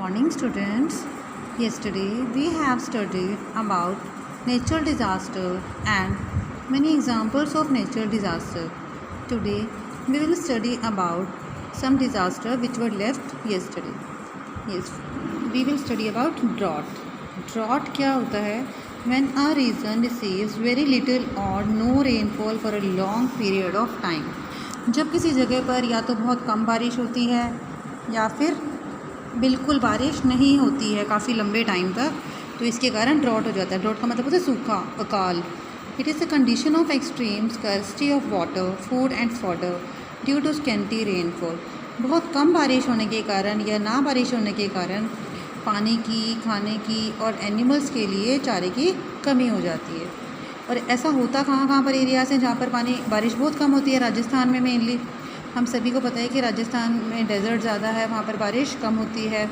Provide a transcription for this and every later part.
Morning students. Yesterday we have studied about natural disaster and many examples of natural disaster. Today we will study about some disaster which were left yesterday. Yes, we will study about drought. Drought क्या होता है? When a region receives very little or no rainfall for a long period of time. जब किसी जगह पर या तो बहुत कम बारिश होती है या फिर बिल्कुल बारिश नहीं होती है काफ़ी लंबे टाइम तक, तो इसके कारण ड्रॉट हो जाता है. ड्रॉट का मतलब होता है सूखा, अकाल. It is the condition of extreme scarcity of water, food and fodder due to scanty rainfall. बहुत कम बारिश होने के कारण या ना बारिश होने के कारण पानी की, खाने की और एनिमल्स के लिए चारे की कमी हो जाती है. और ऐसा होता कहाँ पर एरियाज़ हैं जहाँ पर बारिश बहुत कम होती है. राजस्थान में मेनली हम सभी को पता है कि राजस्थान में डेजर्ट ज़्यादा है, वहाँ पर बारिश कम होती है,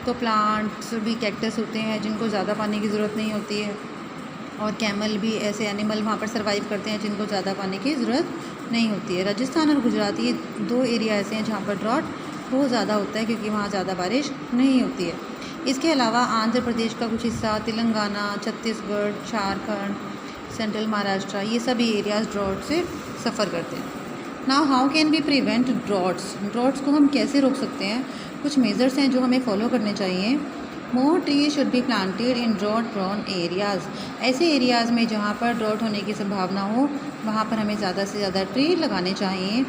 तो प्लांट्स भी, कैक्टस होते हैं जिनको ज़्यादा पानी की ज़रूरत नहीं होती है, और कैमल भी ऐसे एनिमल वहाँ पर सर्वाइव करते हैं जिनको ज़्यादा पानी की ज़रूरत नहीं होती है. राजस्थान और गुजरात ये दो एरिया ऐसे हैं जहाँ पर ड्रॉट बहुत ज़्यादा होता है क्योंकि वहाँ ज़्यादा बारिश नहीं होती है. इसके अलावा आंध्र प्रदेश का कुछ हिस्सा, तेलंगाना, छत्तीसगढ़, झारखंड, सेंट्रल महाराष्ट्र, ये सभी एरियाज़ ड्रॉट से सफ़र करते हैं. Now how can we prevent droughts. Droughts को हम कैसे रोक सकते हैं? कुछ मेजर्स हैं जो हमें फॉलो करने चाहिए. More tree should be planted in drought prone areas. ऐसे एरियाज़ में जहाँ पर ड्रॉट होने की संभावना हो वहाँ पर हमें ज़्यादा से ज़्यादा ट्री लगाने चाहिए.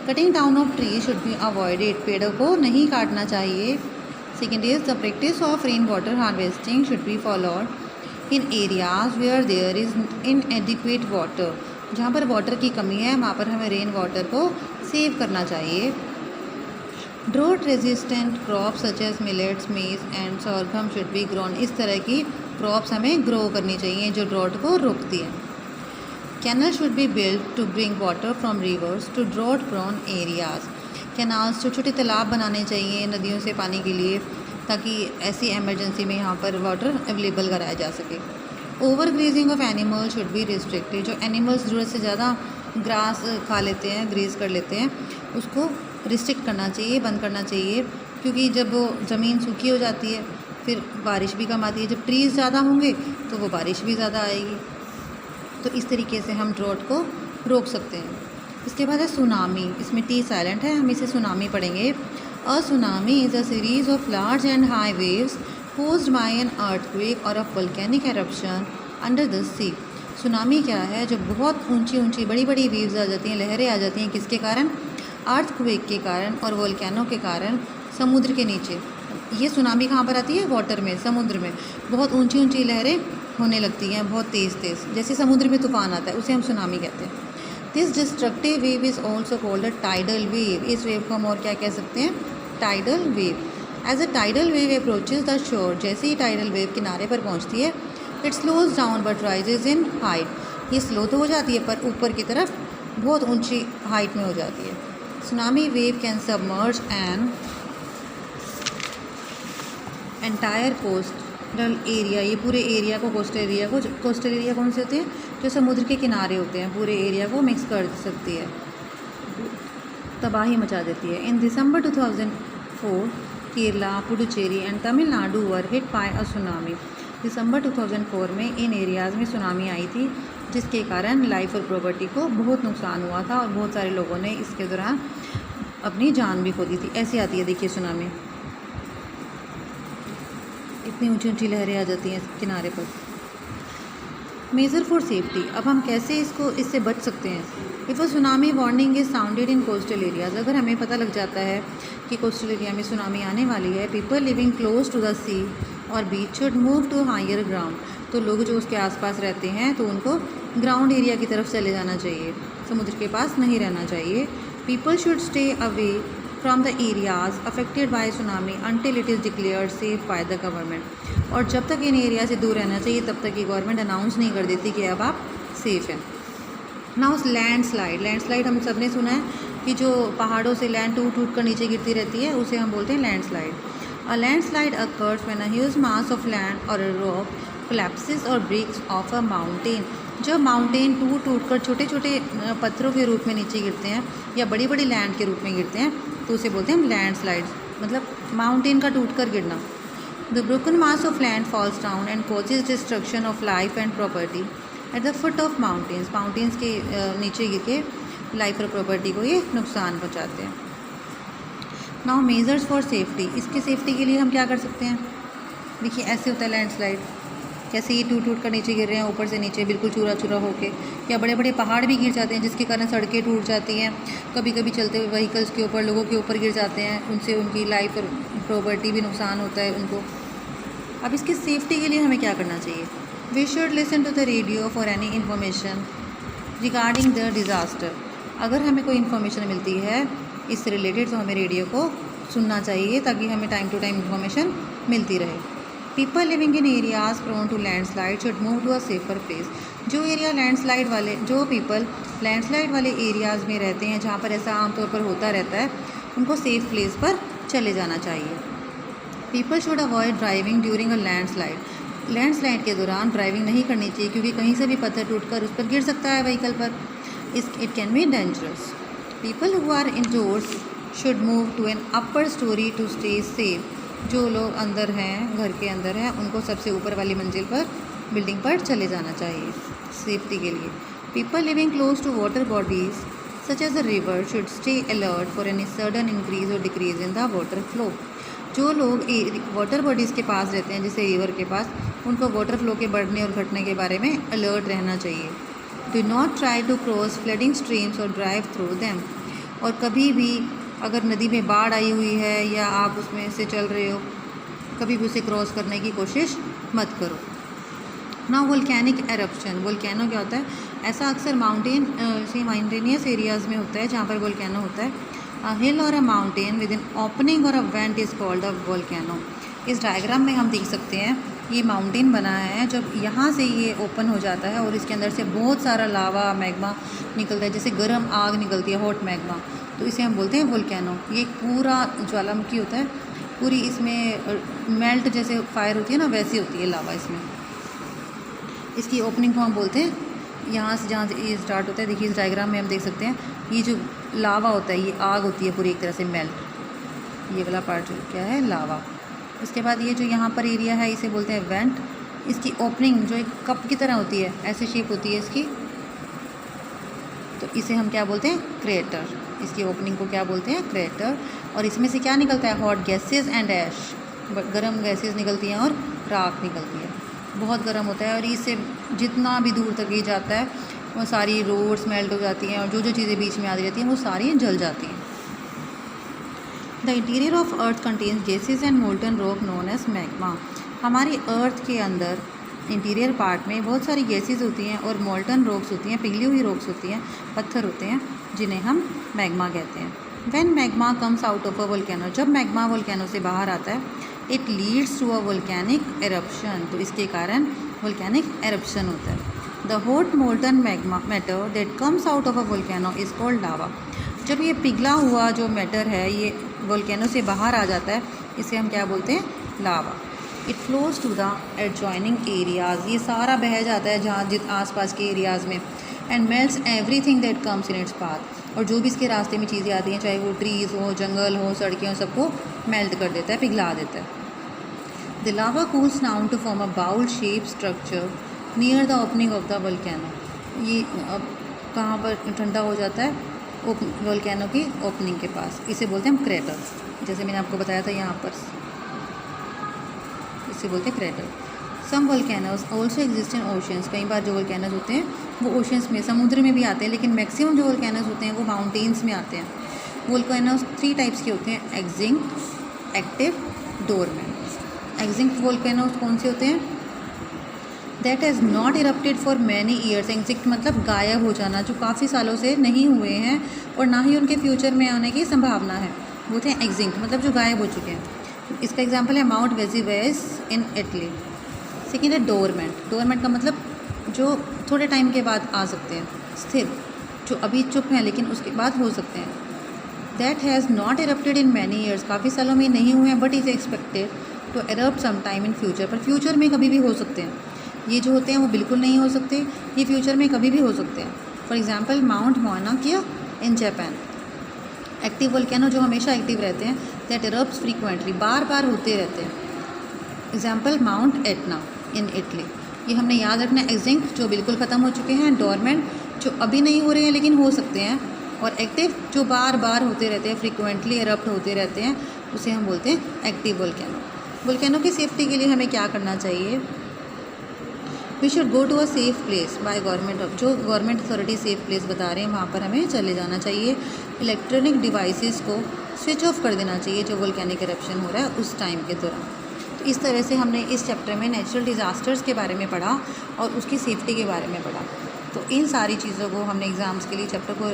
Cutting down of tree should be avoided. पेड़ों को नहीं काटना चाहिए. Second is the practice of rain water harvesting should be followed in areas where there is inadequate water. जहाँ पर वाटर की कमी है वहाँ पर हमें रेन वाटर को सेव करना चाहिए. Drought resistant crops such as millets, maize and sorghum should be grown. इस तरह की क्रॉप्स हमें ग्रो करनी चाहिए जो ड्रॉट को रोकती है. Canal should be build to bring water from rivers to drought prone areas. Canals, छोटे छोटे तालाब बनाने चाहिए नदियों से पानी के लिए, ताकि ऐसी एमरजेंसी में यहाँ पर वाटर अवेलेबल कराया जा सके. Over grazing of animal should be restricted. जो एनिमल्स ज़रूरत से ज़्यादा ग्रास खा लेते हैं, ग्रेज कर लेते हैं, उसको रिस्ट्रिक्ट करना चाहिए, बंद करना चाहिए, क्योंकि जब वो ज़मीन सूखी हो जाती है फिर बारिश भी कम आती है. जब ट्रीज़ ज़्यादा होंगे तो वो बारिश भी ज़्यादा आएगी. तो इस तरीके से हम ड्रॉट को रोक सकते हैं. इसके बाद है सुनामी. इसमें टी साइलेंट है, हम इसे सुनामी पढ़ेंगे. अ tsunami is a series of large and high waves caused by an earthquake or a volcanic eruption under the sea. Tsunami क्या है? जब बहुत ऊंची ऊंची बड़ी बड़ी वेव्स आ जाती हैं, लहरें आ जाती हैं. किसके कारण? अर्थक्वेक के कारण और वोल्केनो के कारण, समुद्र के नीचे. ये सुनामी कहाँ पर आती है? वाटर में, समुद्र में. बहुत ऊंची ऊंची लहरें होने लगती हैं, बहुत तेज़ तेज़, जैसे समुद्र में तूफान आता है, उसे हम सुनामी कहते हैं. This destructive wave is also called a tidal wave. इस वेव को हम और क्या कह सकते हैं? Tidal wave. As a tidal wave approaches the shore. जैसे ही टाइडल वेव किनारे पर पहुंचती है, it slows down but rises in height. ये स्लो तो हो जाती है पर ऊपर की तरफ बहुत ऊंची हाइट में हो जाती है. Tsunami wave can submerge an entire coastal area. ये पूरे एरिया को, कोस्टल एरिया कौन से होते हैं? जो समुद्र के किनारे होते हैं, पूरे एरिया को मिक्स कर सकती है, तबाही मचा देती है. In December 2004 Kerala, Puducherry and Tamil Nadu were hit by a tsunami. दिसंबर 2004 में इन एरियाज़ में सुनामी आई थी जिसके कारण लाइफ और प्रॉपर्टी को बहुत नुकसान हुआ था और बहुत सारे लोगों ने इसके दौरान अपनी जान भी खो दी थी. ऐसी आती है, देखिए सुनामी, इतनी ऊंची ऊंची लहरें आ जाती हैं किनारे पर. Major for safety. अब हम कैसे इससे बच सकते हैं? If a tsunami warning is sounded in coastal areas. अगर हमें पता लग जाता है कि कोस्टल एरिया में सुनामी आने वाली है, people living close to the sea और beach should move to higher ground. तो लोग जो उसके आसपास रहते हैं तो उनको ग्राउंड एरिया की तरफ चले जाना चाहिए, समुद्र के पास नहीं रहना चाहिए. People should stay away from the areas affected by tsunami until it is declared safe by the government. और जब तक इन एरिया से दूर रहना चाहिए तब तक ये गवर्नमेंट अनाउंस नहीं कर देती कि अब आप सेफ़ हैं. Now landslide. लैंडस्लाइड हम सब ने सुना है कि जो पहाड़ों से लैंड टूट कर नीचे गिरती रहती है, उसे हम बोलते हैं landslide. A landslide occurs when a huge mass of land और अ रॉक कोलैप्सेस और ब्रेक्स ऑफ अ माउंटेन. जब माउंटेन टूट कर छोटे छोटे पत्थरों के रूप में नीचे गिरते हैं या बड़ी बड़ी लैंड के रूप में गिरते हैं तो उसे बोलते हैं हम लैंडस्लाइड्स. मतलब माउंटेन का टूट कर गिरना. The broken mass of land falls down and causes destruction of life and property at the foot of mountains. Mountains के नीचे गिर के लाइफ और प्रॉपर्टी को ये नुकसान पहुँचाते हैं. Now measures for safety. इसके सेफ्टी के लिए हम क्या कर सकते हैं? देखिए ऐसे होता है लैंडस्लाइड, कैसे ये टूट कर नीचे गिर रहे हैं, ऊपर से नीचे बिल्कुल चूरा चूरा होके, या बड़े बड़े पहाड़ भी गिर जाते हैं जिसके कारण सड़कें टूट जाती हैं. कभी कभी चलते हुए व्हीकल्स के ऊपर, लोगों के ऊपर गिर जाते हैं, उनसे उनकी लाइफ और प्रॉपर्टी भी नुकसान होता है उनको. अब इसकी सेफ्टी के लिए हमें क्या करना चाहिए? We should listen to the radio for any information regarding the disaster. अगर हमें कोई इन्फॉर्मेशन मिलती है इससे रिलेटेड तो हमें रेडियो को सुनना चाहिए ताकि हमें टाइम टू टाइम इन्फॉर्मेशन मिलती रहे. People living in areas prone to landslide should move to a safer place. जो एरिया लैंडस्लाइड वाले, जो पीपल लैंडस्लाइड वाले एरियाज़ में रहते हैं जहाँ पर ऐसा आमतौर पर होता रहता है, उनको सेफ़ प्लेस पर चले जाना चाहिए. People should avoid driving during a landslide. Landslide के दौरान ड्राइविंग नहीं करनी चाहिए क्योंकि कहीं से भी पत्थर टूटकर उस पर गिर सकता है व्हीकल पर. It can be dangerous. People who are indoors should move to an upper storey to stay safe. जो लोग अंदर हैं, घर के अंदर हैं, उनको सबसे ऊपर वाली मंजिल पर, बिल्डिंग पर चले जाना चाहिए सेफ्टी के लिए. People living close to water bodies such as a river should stay alert for any sudden increase और decrease in the water flow. जो लोग वाटर बॉडीज़ के पास रहते हैं जैसे रिवर के पास, उनको वाटर फ्लो के बढ़ने और घटने के बारे में अलर्ट रहना चाहिए. Do not try to cross flooding streams और ड्राइव थ्रू दैम. और कभी भी अगर नदी में बाढ़ आई हुई है या आप उसमें से चल रहे हो, कभी भी उसे क्रॉस करने की कोशिश मत करो. Now volcanic eruption. वोल्केनो क्या होता है? ऐसा अक्सर माउंटेनियस एरियाज़ में होता है जहाँ पर वोल्केनो होता है. अ हिल और a mountain with an opening और a vent is called a volcano. इस डायग्राम में हम देख सकते हैं ये माउंटेन बना है, जब यहाँ से ये ओपन हो जाता है और इसके अंदर से बहुत सारा लावा मैग्मा निकलता है, जैसे गर्म आग निकलती है, हॉट मैग्मा, तो इसे हम बोलते हैं वोल्केनो. ये पूरा ज्वालामुखी होता है, पूरी इसमें मेल्ट जैसे फायर होती है ना, वैसी होती है लावा इसमें. इसकी ओपनिंग को हम बोलते हैं, यहाँ से जहाँ से ये स्टार्ट होता है, देखिए इस डायग्राम में हम देख सकते हैं ये जो लावा होता है, ये आग होती है पूरी एक तरह से मेल्ट. ये वाला पार्ट जो क्या है, लावा. इसके बाद ये जो यहाँ पर एरिया है इसे बोलते हैं वेंट. इसकी ओपनिंग जो एक कप की तरह होती है, ऐसी शेप होती है इसकी, तो इसे हम क्या बोलते हैं? क्रेटर. इसकी ओपनिंग को क्या बोलते हैं? क्रेटर. और इसमें से क्या निकलता है? हॉट गैसेस एंड ऐश. गर्म गैसेस निकलती हैं और राख निकलती है. बहुत गर्म होता है और इससे जितना भी दूर तक ये जाता है वो सारी रोड्स मेल्ट हो जाती हैं और जो जो चीज़ें बीच में आती रहती हैं वो सारी जल जाती हैं. The interior of earth contains gases and molten rock known as magma. हमारी अर्थ के अंदर इंटीरियर पार्ट में बहुत सारी गैसेज होती हैं और मोल्टन रॉक्स होती हैं, पिघली हुई रॉक्स होती हैं, पत्थर होते हैं, जिन्हें हम मैग्मा कहते हैं. When magma comes out of a volcano. जब मैग्मा वोल्केनो से बाहर आता है, it leads to a volcanic eruption. तो इसके कारण वोल्केनिक एरप्शन होता है. The hot molten magma matter that comes out of a volcano is called lava. जब ये पिघला हुआ जो मैटर है ये वोल्केनो से बाहर आ जाता है, इसे हम क्या बोलते हैं? Lava. It flows to the adjoining areas. ये सारा बह जाता है जहाँ आसपास के एरियाज़ में. And melts everything that comes in its path. और जो भी इसके रास्ते में चीज़ें आती हैं, चाहे वो ट्रीज़ हो, जंगल हो, सड़कें हो, सबको मेल्ट कर देता है, पिघला देता है. The lava cools down to form a bowl shape structure near the opening of the volcano. ये अब कहाँ पर ठंडा हो जाता है? वोल्केनो की ओपनिंग के पास. इसे बोलते हैं हम क्रेटर. जैसे मैंने आपको बताया था यहाँ पर, इसे बोलते हैं crater. Some volcanoes also exist in oceans. कई बार जो वोल्केनोज होते हैं वो ओशंस में, समुद्र में भी आते हैं, लेकिन मैक्सिमम जो वोल्केनोज होते हैं वो माउंटेन्स में आते हैं. वोल्केनोज 3 टाइप्स के होते हैं: extinct, active, dormant. Extinct volcanoes कौन से होते हैं? That has not erupted for many years. Extinct मतलब गायब हो जाना, जो काफ़ी सालों से नहीं हुए हैं और ना ही उनके फ्यूचर में आने की संभावना है, वो थे एक्जिंक्ट, मतलब जो गायब हो चुके हैं. इसका एग्जांपल है माउंट वेजुवियस इन इटली. सेकेंड है डोरमेंट. डोरमेंट का मतलब जो थोड़े टाइम के बाद आ सकते हैं, स्थिर, जो अभी चुप हैं लेकिन उसके बाद हो सकते हैं. That has not erupted in many years. काफ़ी सालों में नहीं हुए हैं, but is expected to erupt some time in future. पर फ्यूचर में कभी भी हो सकते हैं. ये जो होते हैं वो बिल्कुल नहीं हो सकते, ये फ्यूचर में कभी भी हो सकते हैं. फॉर एग्जांपल माउंट मोना किया इन जापान. एक्टिव वोल्केनो जो हमेशा एक्टिव रहते हैं, दैट इरप्ट्स फ्रीक्वेंटली, बार बार होते रहते हैं. Example mount Etna in Italy, ये हमने याद रखना है। एक्सटिंक्ट जो बिल्कुल ख़त्म हो चुके हैं, डोरमेंट जो अभी नहीं हो रहे हैं लेकिन हो सकते हैं, और एक्टिव जो बार बार होते रहते हैं, फ्रीक्वेंटली एरप्ट होते रहते हैं, उसे हम बोलते हैं एक्टिव वोल्केनो। वोल्केनो की सेफ्टी के लिए हमें क्या करना चाहिए? We should go to a safe place by government, जो गवर्नमेंट अथॉरिटी सेफ़ प्लेस बता रहे हैं वहाँ पर हमें चले जाना चाहिए। इलेक्ट्रॉनिक डिवाइसेस को स्विच ऑफ कर देना चाहिए जो वोल्केनिक इरप्शन हो रहा है उस टाइम के दौरान। तो इस तरह से हमने इस चैप्टर में नेचुरल डिज़ास्टर्स के बारे में पढ़ा और उसकी सेफ्टी के बारे में पढ़ा। तो इन सारी चीज़ों को हमने एग्ज़ाम्स के लिए चैप्टर को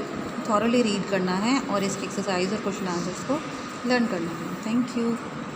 थॉरली रीड करना है और इसकी एक्सरसाइज और क्वेश्चन आंसर्स को लर्न करना है। Thank you.